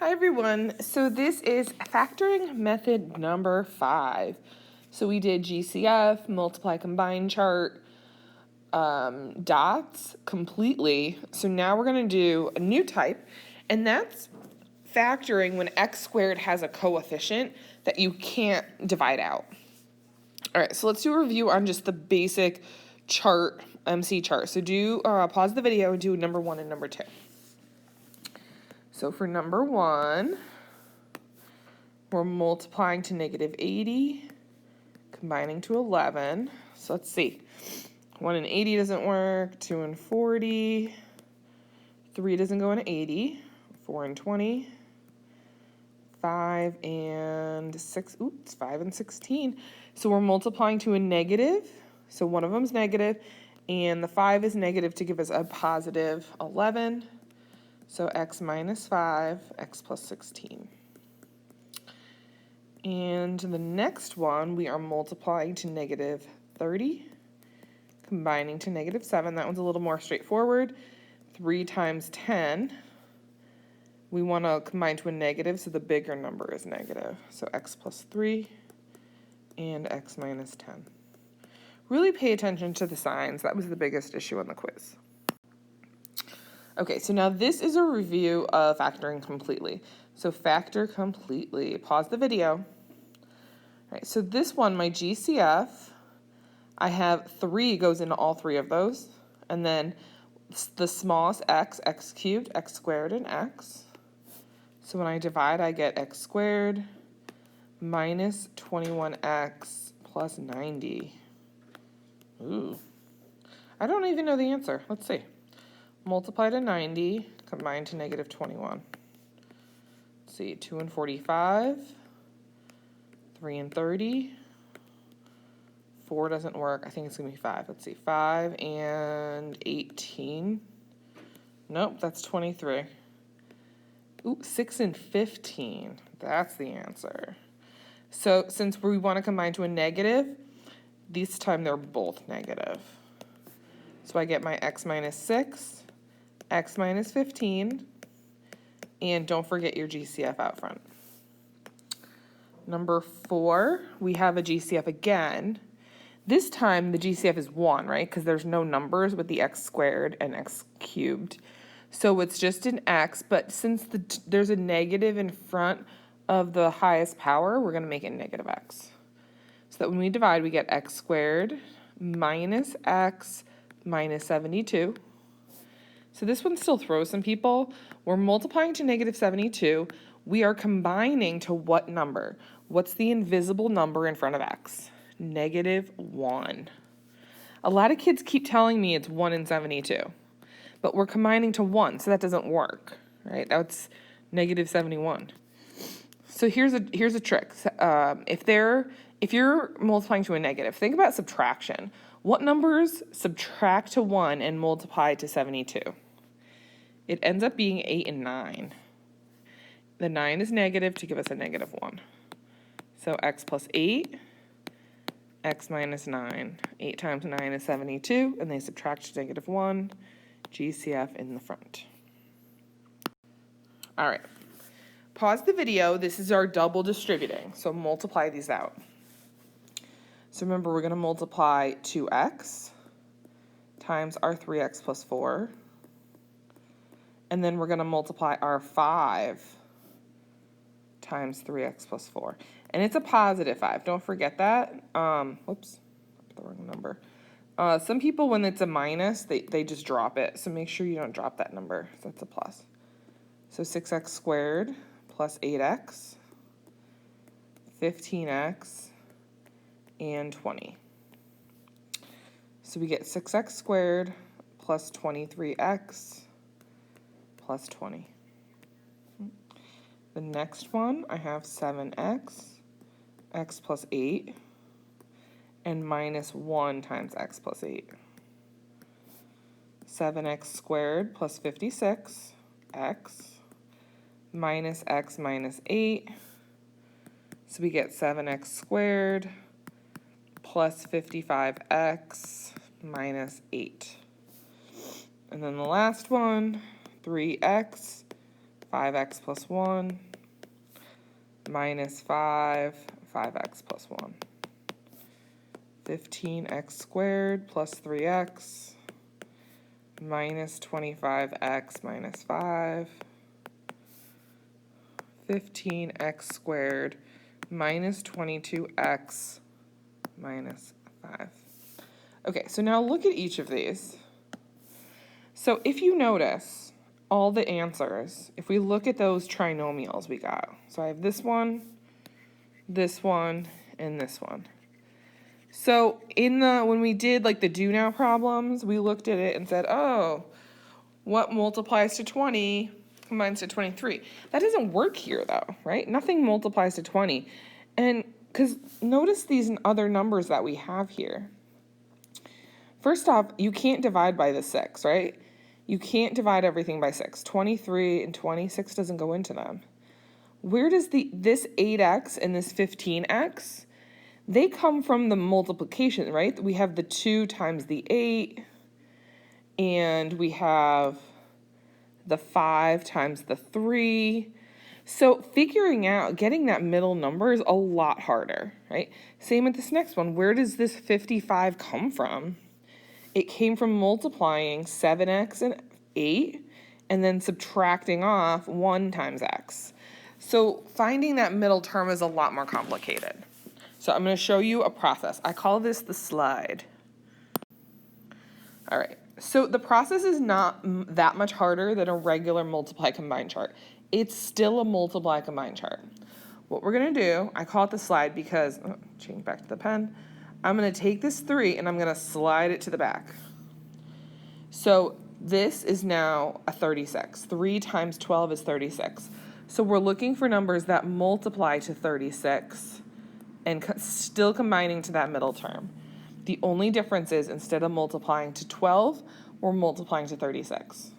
Hi everyone, so this is factoring method number 5. So we did GCF, multiply combine chart, dots completely. So now we're going to do a new type, and that's factoring when x squared has a coefficient that you can't divide out. All right, so let's do a review on just the basic chart, MC chart. So do pause the video and do number 1 and number 2. So for number 1, we're multiplying to negative 80, combining to 11. So let's see. 1 and 80 doesn't work. 2 and 40. 3 doesn't go in 80. 4 and 20. 5 and 6. Oops, 5 and 16. So we're multiplying to a negative. So one of them's negative, and the 5 is negative to give us a positive 11. So x minus 5, x plus 16. And the next one, we are multiplying to negative 30, combining to negative 7. That one's a little more straightforward. 3 times 10. We want to combine to a negative, so the bigger number is negative. So x plus 3 and x minus 10. Really pay attention to the signs. That was the biggest issue on the quiz. Okay, so now this is a review of factoring completely. So factor completely. Pause the video. All right, so this one, my GCF, I have 3 goes into all 3 of those. And then the smallest x, x cubed, x squared, and x. So when I divide, I get x squared minus 21x plus 90. Ooh. I don't even know the answer. Let's see. Multiply to 90, combine to negative 21. Let's see, 2 and 45, 3 and 30, 4 doesn't work. I think it's going to be 5. Let's see, 5 and 18. Nope, that's 23. Ooh, 6 and 15. That's the answer. So since we want to combine to a negative, this time they're both negative. So I get my x minus 6, x minus 15, and don't forget your GCF out front. Number 4, we have a GCF again. This time the GCF is 1, right? Because there's no numbers with the x squared and x cubed. So it's just an x, but since there's a negative in front of the highest power, we're going to make it negative x. So that when we divide, we get x squared minus x minus 72. So this one still throws some people. We're multiplying to negative 72. We are combining to what number? What's the invisible number in front of x? Negative 1. A lot of kids keep telling me it's 1 and 72. But we're combining to 1, so that doesn't work, right? That's negative 71. So here's a trick. If you're multiplying to a negative, think about subtraction. What numbers subtract to 1 and multiply to 72? It ends up being 8 and 9. The 9 is negative to give us a negative 1. So x plus 8, x minus 9. 8 times 9 is 72, and they subtract to negative 1. GCF in the front. All right. Pause the video. This is our double distributing, so multiply these out. So remember, we're going to multiply 2x times our 3x plus 4. And then we're going to multiply our 5 times 3x plus 4. And it's a positive 5. Don't forget that. Whoops, the wrong number. Some people, when it's a minus, they just drop it. So make sure you don't drop that number. So that's a plus. So 6x squared plus 8x, 15x, and 20. So we get 6x squared plus 23x plus 20. The next one, I have 7x, x plus 8, and minus 1 times x plus 8. 7x squared plus 56, x, minus x minus 8. So we get 7x squared plus 55x minus 8. And then the last one, 3x 5x plus 1, minus 5, 5x plus 1. 15x squared plus 3x, minus 25x minus 5. 15x squared minus 22x minus 5. Okay, so now look at each of these. So if you notice all the answers, if we look at those trinomials we got, so I have this one, and this one. So when we did like the do now problems, we looked at it and said, oh, what multiplies to 20 combines to 23? That doesn't work here though, right? Nothing multiplies to 20. And because notice these other numbers that we have here. First off, you can't divide by the 6, right? You can't divide everything by 6. 23 and 26 doesn't go into them. Where does this 8x and this 15x, they come from the multiplication, right? We have the 2 times the 8, and we have the 5 times the 3. So figuring out, getting that middle number is a lot harder, right? Same with this next one. Where does this 55 come from? It came from multiplying 7x and 8, and then subtracting off 1 times x. So finding that middle term is a lot more complicated. So I'm going to show you a process. I call this the slide. All right, so the process is not that much harder than a regular multiply combine chart. It's still a multiply combine chart. What we're going to do, I call it the slide because, change back to the pen, I'm going to take this 3 and I'm going to slide it to the back. So this is now a 36. 3 times 12 is 36. So we're looking for numbers that multiply to 36 and still combining to that middle term. The only difference is instead of multiplying to 12, we're multiplying to 36.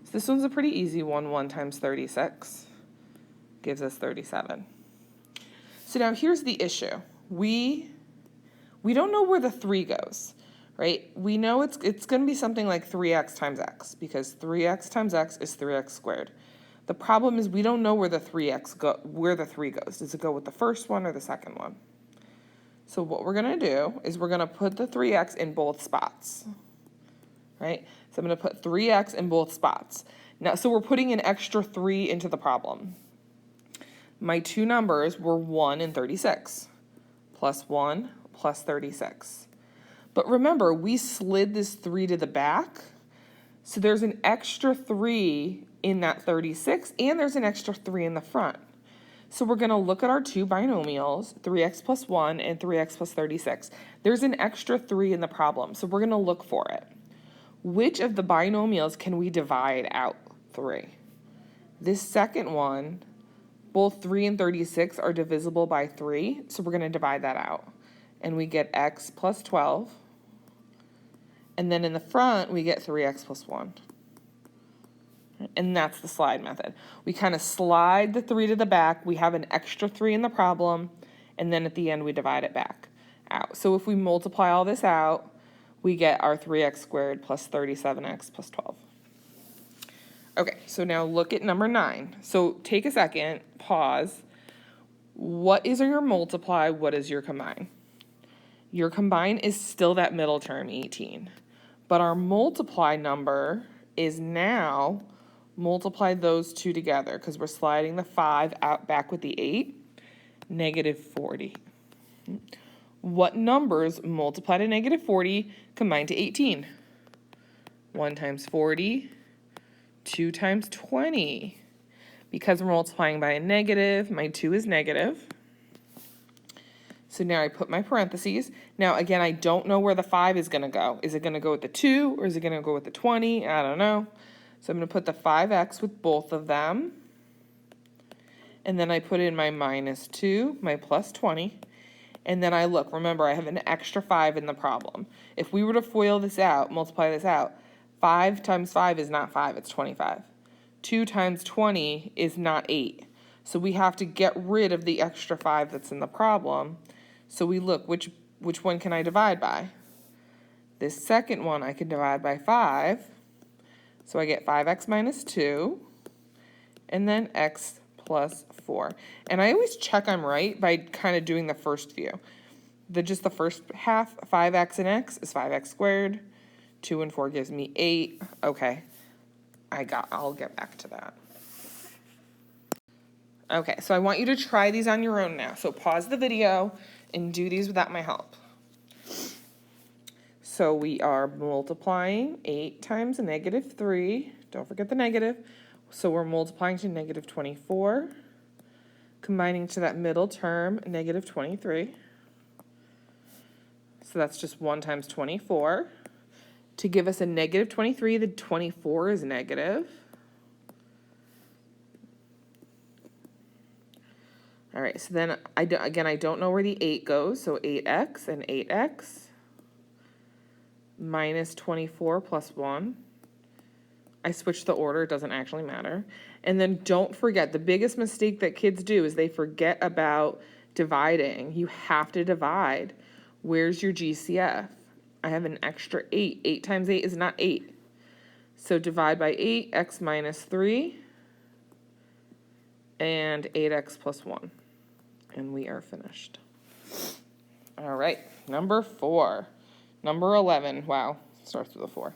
So this one's a pretty easy one. 1 times 36 gives us 37. So now here's the issue. We don't know where the 3 goes, right? We know it's going to be something like 3x times x, because 3x times x is 3x squared. The problem is we don't know where the 3 goes. Does it go with the first one or the second one? So what we're going to do is we're going to put the 3x in both spots, right? So I'm going to put 3x in both spots. Now, so we're putting an extra 3 into the problem. My two numbers were 1 and 36, plus 1 plus 36. But remember, we slid this 3 to the back, so there's an extra 3 in that 36, and there's an extra 3 in the front. So we're going to look at our two binomials, 3x plus 1 and 3x plus 36. There's an extra 3 in the problem, so we're going to look for it. Which of the binomials can we divide out 3? This second one, both 3 and 36 are divisible by 3, so we're going to divide that out. And we get x plus 12. And then in the front, we get 3x plus 1. And that's the slide method. We kind of slide the 3 to the back. We have an extra 3 in the problem. And then at the end, we divide it back out. So if we multiply all this out, we get our 3x squared plus 37x plus 12. Okay, so now look at number 9. So take a second, pause. What is your multiply? What is your combine? Your combine is still that middle term, 18. But our multiply number is now multiply those two together because we're sliding the 5 out back with the 8, negative 40. What numbers multiply to negative 40 combine to 18? 1 times 40, 2 times 20. Because we're multiplying by a negative, my 2 is negative. So now I put my parentheses. Now, again, I don't know where the 5 is going to go. Is it going to go with the 2 or is it going to go with the 20? I don't know. So I'm going to put the 5x with both of them. And then I put in my minus 2, my plus 20. And then I look. Remember, I have an extra 5 in the problem. If we were to FOIL this out, multiply this out, 5 times 5 is not 5, it's 25. 2 times 20 is not 8. So we have to get rid of the extra 5 that's in the problem. So we look, which one can I divide by? This second one I can divide by 5. So I get 5x minus 2. and then x plus 4. And I always check I'm right by kind of doing the first few. Just the first half, 5x and x is 5x squared. 2 and 4 gives me 8. Okay, I'll get back to that. Okay, so I want you to try these on your own now. So pause the video and do these without my help. So we are multiplying 8 times negative 3. Don't forget the negative. So we're multiplying to negative 24, combining to that middle term, negative 23. So that's just 1 times 24. To give us a negative 23, the 24 is negative. All right, so then, I don't know where the 8 goes, so 8x and 8x minus 24 plus 1. I switched the order, it doesn't actually matter. And then don't forget, the biggest mistake that kids do is they forget about dividing. You have to divide. Where's your GCF? I have an extra 8. 8 times 8 is not 8. So divide by 8, x minus 3, and 8x plus 1. And we are finished. All right, number 4. Number 11, wow, starts with a 4.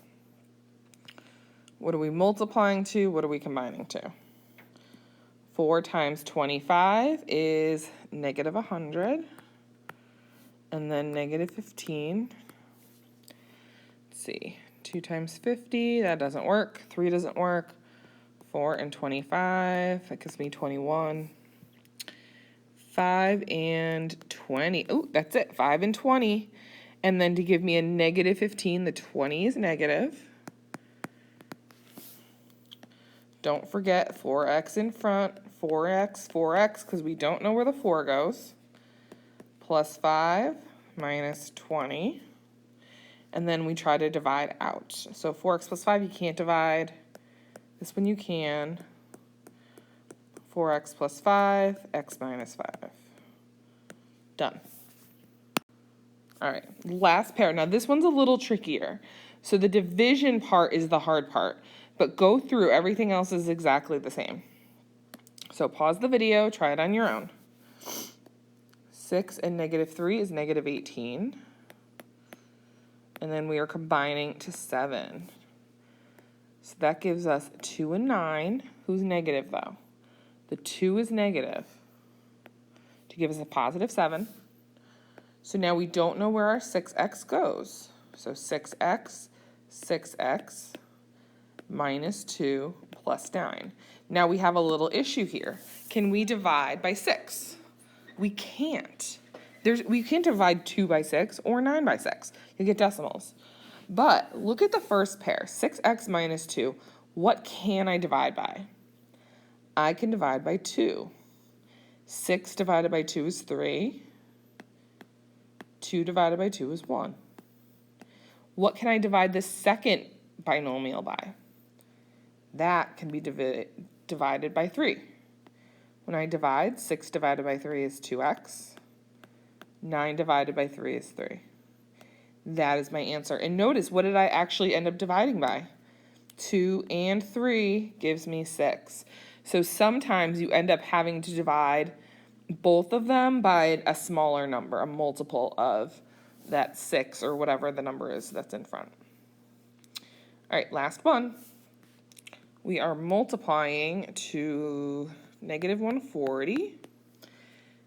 What are we multiplying to? What are we combining to? 4 times 25 is negative 100. And then negative 15. Let's see, 2 times 50, that doesn't work. 3 doesn't work. 4 and 25, that gives me 21. 5 and 20, oh, that's it, 5 and 20. And then to give me a negative 15, the 20 is negative. Don't forget 4x in front, 4x, because we don't know where the 4 goes. Plus 5 minus 20. And then we try to divide out. So 4x plus 5 you can't divide. This one you can. 4x plus 5, x minus 5. Done. All right, last pair. Now this one's a little trickier. So the division part is the hard part, but go through, everything else is exactly the same. So pause the video, try it on your own. 6 and negative 3 is negative 18. And then we are combining to 7. So that gives us 2 and 9. Who's negative though? The 2 is negative to give us a positive 7. So now we don't know where our 6x goes. So 6x minus 2 plus 9. Now we have a little issue here. Can we divide by 6? We can't. We can't divide 2 by 6 or 9 by 6. You get decimals. But look at the first pair, 6x minus 2. What can I divide by? I can divide by 2. 6 divided by 2 is 3. 2 divided by 2 is 1. What can I divide the second binomial by? That can be divided by 3. When I divide, 6 divided by 3 is 2x. 9 divided by 3 is 3. That is my answer. And notice, what did I actually end up dividing by? 2 and 3 gives me 6. So sometimes you end up having to divide both of them by a smaller number, a multiple of that 6 or whatever the number is that's in front. All right, last one. We are multiplying to negative 140,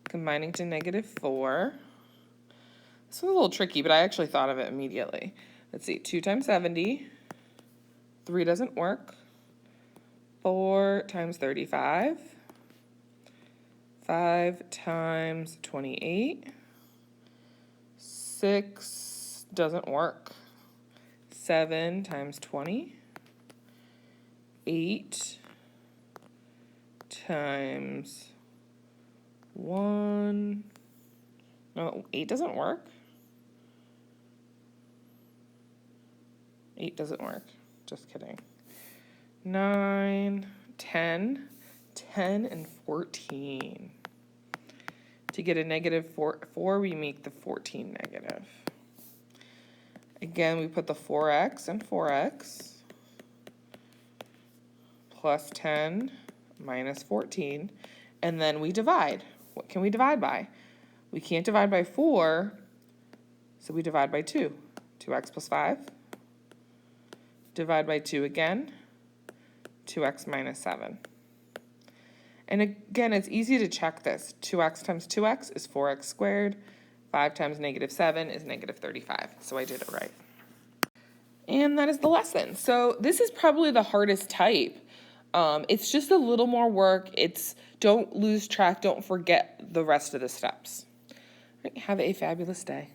combining to negative 4. This was a little tricky, but I actually thought of it immediately. Let's see, 2 times 70, 3 doesn't work. 4 times 35. 5 times 28. 6 doesn't work. 7 times 20. 8 times 1. No, 8 doesn't work. 8 doesn't work. Just kidding. 9, 10. 10 and 14. To get a negative 4, we make the 14 negative. Again, we put the 4x and 4x plus 10 minus 14, and then we divide. What can we divide by? We can't divide by 4, so we divide by 2. 2x plus 5. Divide by 2 again. 2x minus 7. And again, it's easy to check this. 2x times 2x is 4x squared. 5 times negative 7 is negative 35. So I did it right. And that is the lesson. So this is probably the hardest type. It's just a little more work. Don't lose track. Don't forget the rest of the steps. All right, have a fabulous day.